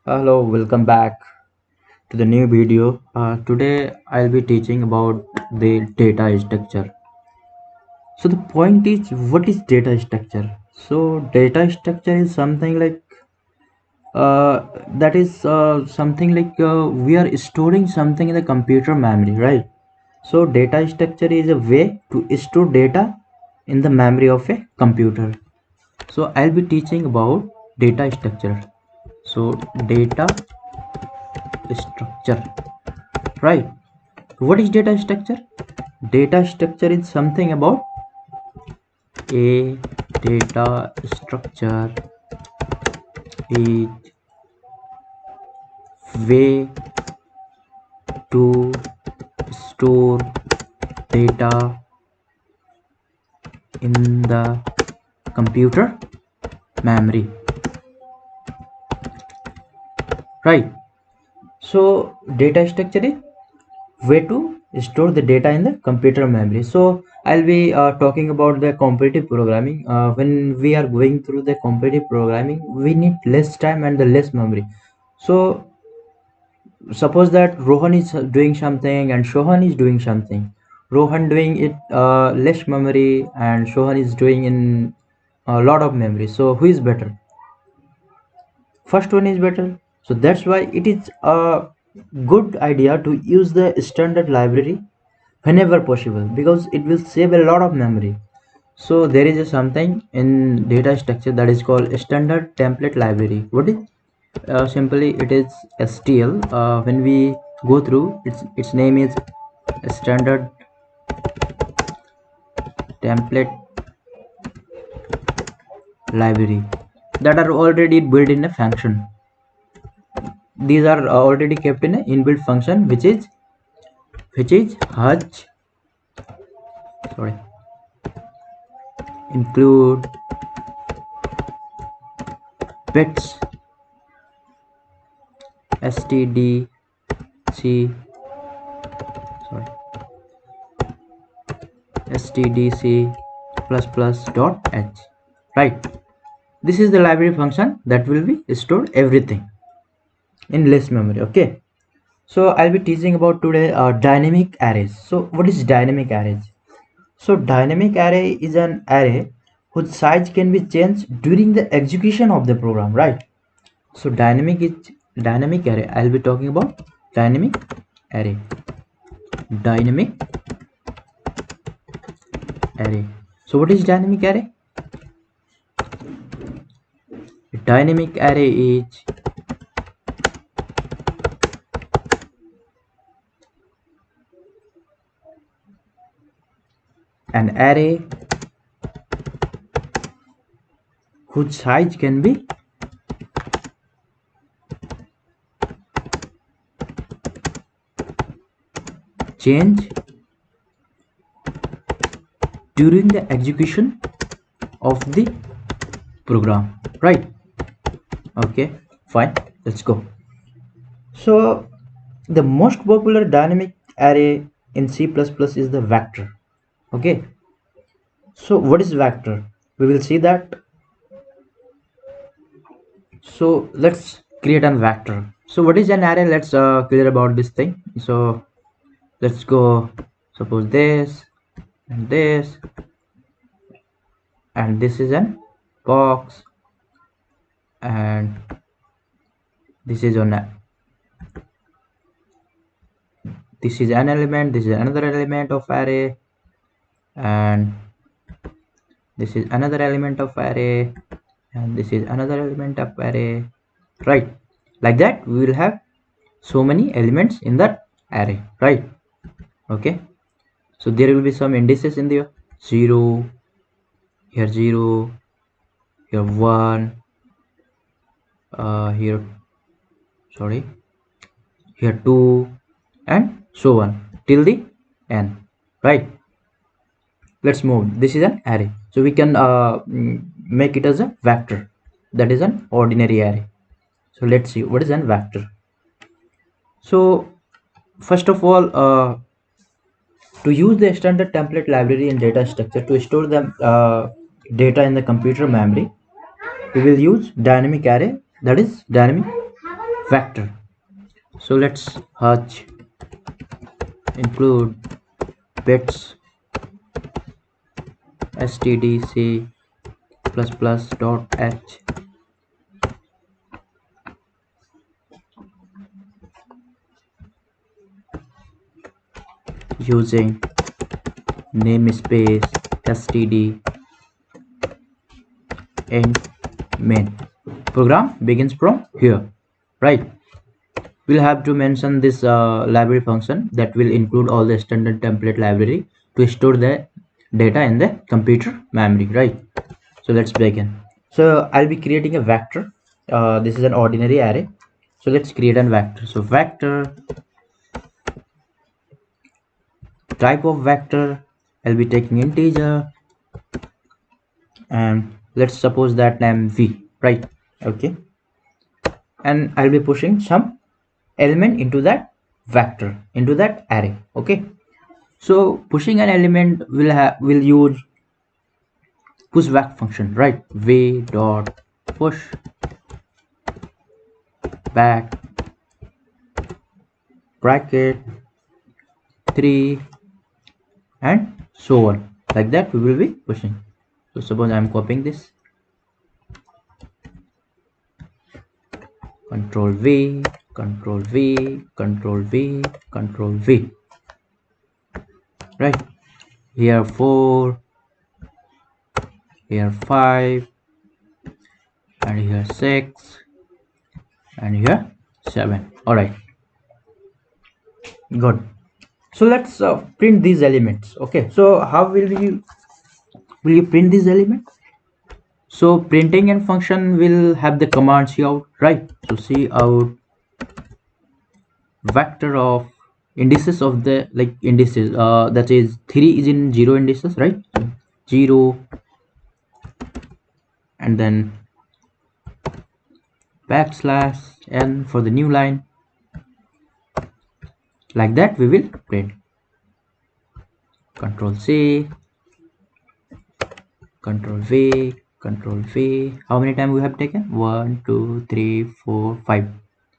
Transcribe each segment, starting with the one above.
Hello, welcome back to the new video. Today I'll be teaching about the data structure. So the point is, what is data structure? So data structure is something like that is something like we are storing something in the computer memory, right? So data structure is a way to store data in the memory of a computer. So I'll be teaching about data structure. So data structure, right? What is data structure? Data structure is something about a data structure is way to store data in the computer memory, right? So data structure is way to store the data in the computer memory. So I'll be talking about the competitive programming. When we are going through the competitive programming, we need less time and the less memory. So suppose that Rohan is doing something and Shohan is doing something. Rohan doing it less memory and Shohan is doing in a lot of memory. So who is better? First one is better. So that's why it is a good idea to use the standard library whenever possible, because it will save a lot of memory. So there is a something in data structure that is called standard template library. What is simply it is STL. When we go through its name is standard template library that are already built in a function. These are already kept in an inbuilt function which is Hutch, sorry, include bits stdc, sorry, stdc plus plus dot h, right? This is the library function that will be stored everything in less memory. Okay, so I'll be teaching about today dynamic arrays. So what is dynamic arrays? So dynamic array is an array whose size can be changed during the execution of the program, right? So dynamic array. I'll be talking about dynamic array. Dynamic array. So what is dynamic array? Dynamic array is an array whose size can be changed during the execution of the program, right? Okay, fine, let's go. So the most popular dynamic array in C++ is the vector. Okay, so what is vector? We will see that. So let's create a vector. So what is an array? Let's clear about this thing. So let's go, suppose this and this, and this is an box, and this is on a, this is an element, this is another element of array, and this is another element of array, and this is another element of array, right? Like that we will have so many elements in that array, right? Okay, so there will be some indices in there, 0 here, 0 here, 1 here, sorry, here 2, and so on till the n, right? Let's move. This is an array, so we can make it as a vector, that is an ordinary array. So let's see what is an vector. So first of all, to use the standard template library in data structure to store the data in the computer memory, we will use dynamic array, that is dynamic vector. So let's hatch include bits stdc plus plus dot h using namespace std and main. Program begins from here, right? We'll have to mention this library function that will include all the standard template library to store the data in the computer memory, right? So let's begin. So I'll be creating a vector. This is an ordinary array, so let's create a vector. So vector, type of vector, I'll be taking integer, and let's suppose that name v, right? Okay, and I'll be pushing some element into that vector, into that array. Okay, so pushing an element will use pushback function, right? v dot push back bracket 3 and so on, like that we will be pushing. So suppose I'm copying this, control v, control v, control v, control v, right? Here 4, here 5, and here 6, and here 7. All right, good. So let's print these elements. Okay, so how will you print these elements? So printing and function will have the command cout, right? So cout vector of indices of the indices, that is 3 is in 0 indices, right? So 0, and then backslash n for the new line, like that we will print. Control C, control V, control V. How many times we have taken? 1 2 3 4 5.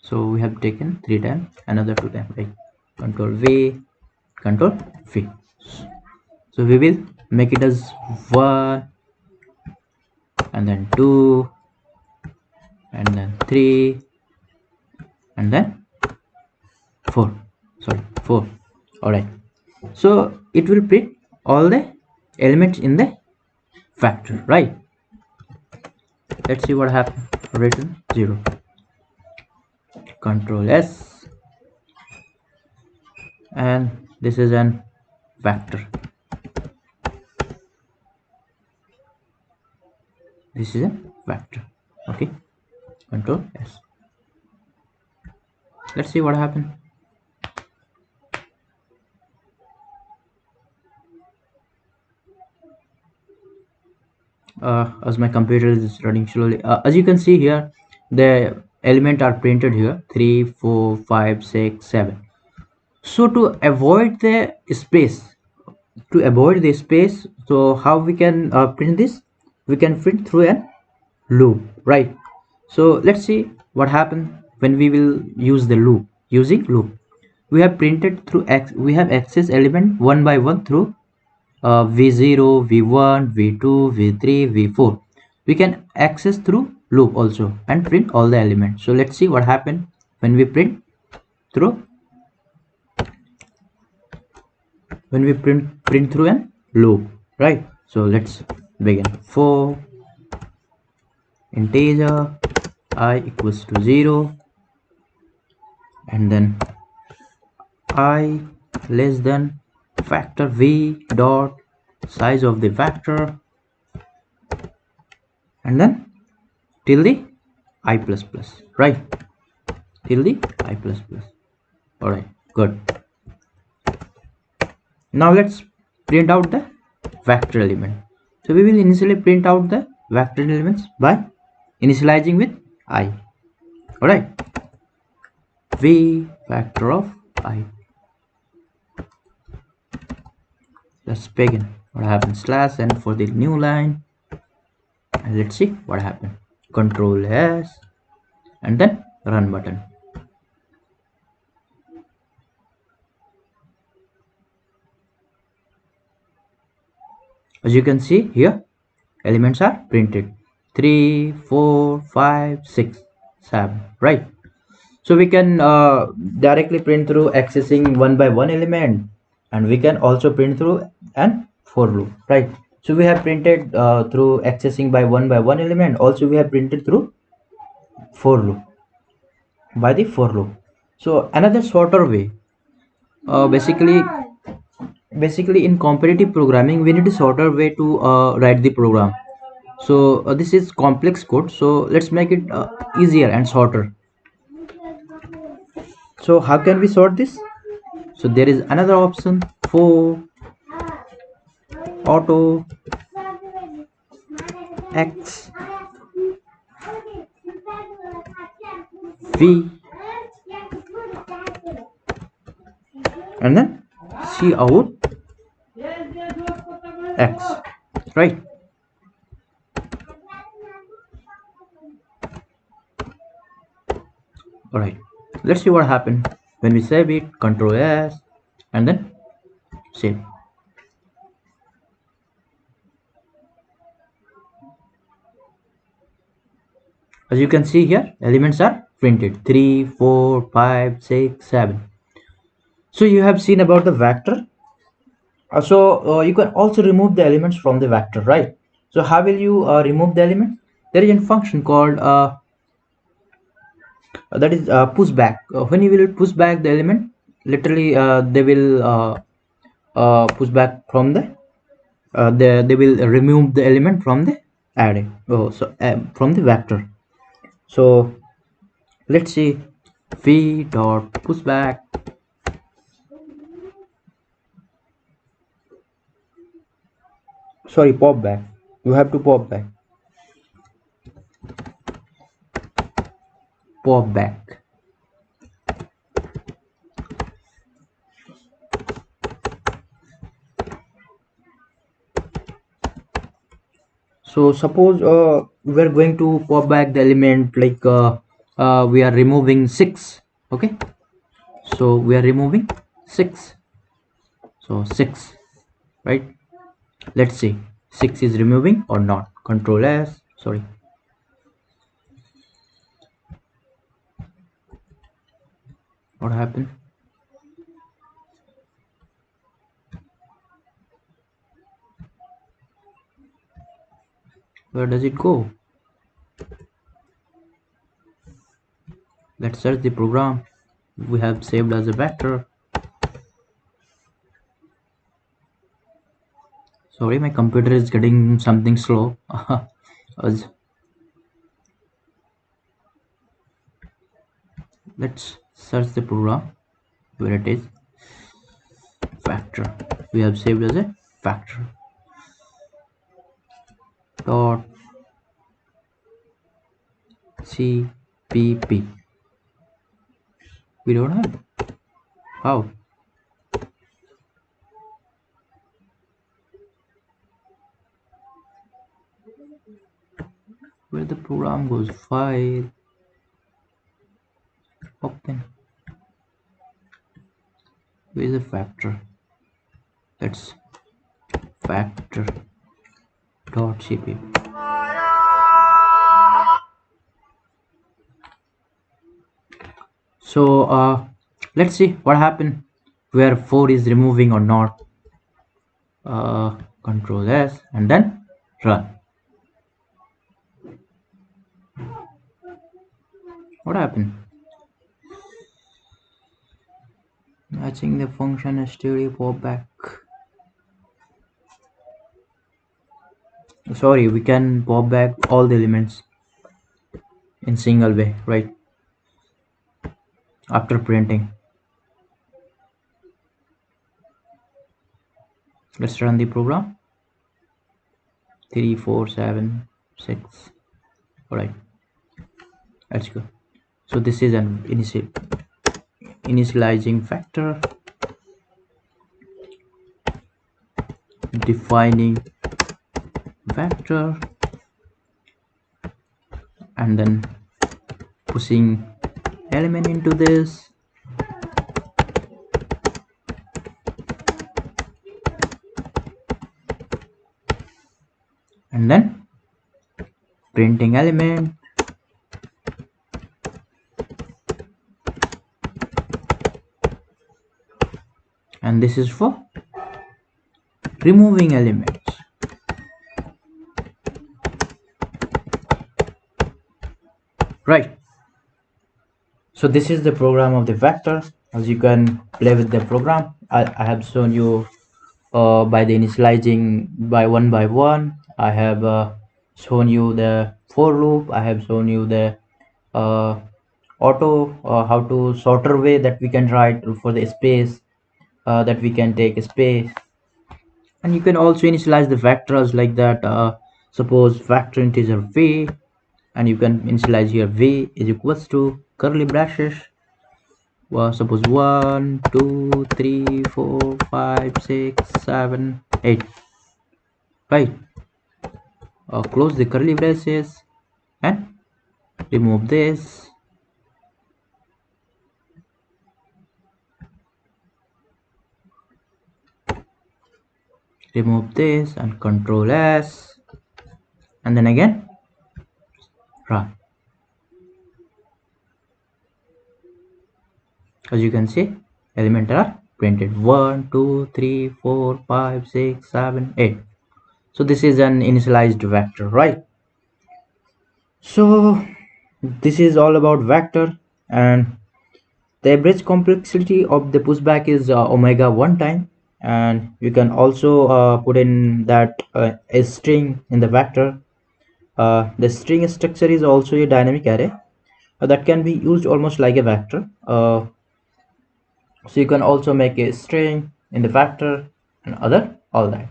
So we have taken 3 times, another 2 times, right? Control V, control V. So we will make it as 1, and then 2, and then 3, and then 4. Sorry, 4. All right, so it will print all the elements in the vector, right? Let's see what happened. Return 0. Control S, and this is an vector. This is a vector. Okay, control S. Let's see what happened. As my computer is running slowly, as you can see here, the element are printed here 3 4 5 6 7. So to avoid the space, so how we can print this? We can print through a loop, right? So let's see what happens when we will use the loop. Using loop, we have printed through x, we have access element one by one through v0, v1, v2, v3, v4. We can access through loop also and print all the elements. So let's see what happens when we print through through an loop, right? So let's begin. For integer I equals to 0, and then I less than factor v dot size of the vector, and then till the I plus plus, right? Till the I plus plus. All right, good. Now let's print out the vector element. So we will initially print out the vector elements by initializing with I. All right, v vector of I. Let's begin. What happens? Slash n for the new line, and let's see what happened. Control S, and then run button. As you can see here, elements are printed 3, 4, 5, 6, 7, right? So we can directly print through accessing one by one element, and we can also print through an for loop, right? So we have printed through accessing by one element. Also we have printed through for loop, by the for loop. So another shorter way, basically in competitive programming we need a shorter way to write the program. So this is complex code, so let's make it easier and shorter. So how can we sort this? So there is another option for auto x v and then c out x, right? All right, let's see what happened when we save it. Control s and then save. As you can see here, elements are printed 3, 4, 5, 6, 7. So you have seen about the vector. You can also remove the elements from the vector, right? So how will you remove the element? There is a function called that is pushback. When you will push back the element, literally they will push back from they will remove the element from the array. From the vector. So let's see v dot pushback. Sorry, pop back. You have to pop back. Pop back. So suppose we're going to pop back the element like we are removing 6. Okay, so we are removing 6. So 6, right? Let's see 6 is removing or not. Control s. Sorry, what happened? Where does it go? Let's search the program we have saved as a vector. Sorry, my computer is getting something slow. Let's search the program where it is. Factor we have saved as a factor dot cpp. We don't have. How? Where the program goes? File, open. Where is the factor? That's factor dot cpp. So let's see what happened where 4 is removing or not. Control s and then run. What happened? Matching the function STL pop back. Sorry, we can pop back all the elements in single way, right? After printing. Let's run the program. 3, 4, 7, 6. All right, let's go. So this is an initializing factor, defining vector, and then pushing element into this. and then printing element, and this is for removing elements. Right. So this is the program of the vector. As you can play with the program, I have shown you by the initializing by one. I have shown you the for loop. I have shown you the uh, auto, how to shorter way that we can write for the space, that we can take space, and you can also initialize the vectors like that. Suppose vector integer v, and you can initialize here v is equals to curly braces. Well, suppose 1 2 3 4 5 6 7 8, right? Close the curly braces and remove this, and control S, and then again run. As you can see, elements are printed 1 2 3 4 5 6 7 8. So this is an initialized vector, right? So this is all about vector, and the average complexity of the pushback is omega 1 time, and you can also put in that a string in the vector. The string structure is also a dynamic array that can be used almost like a vector. So you can also make a string in the vector and other all that.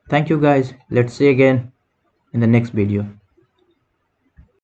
Thank you guys. Let's see again in the next video.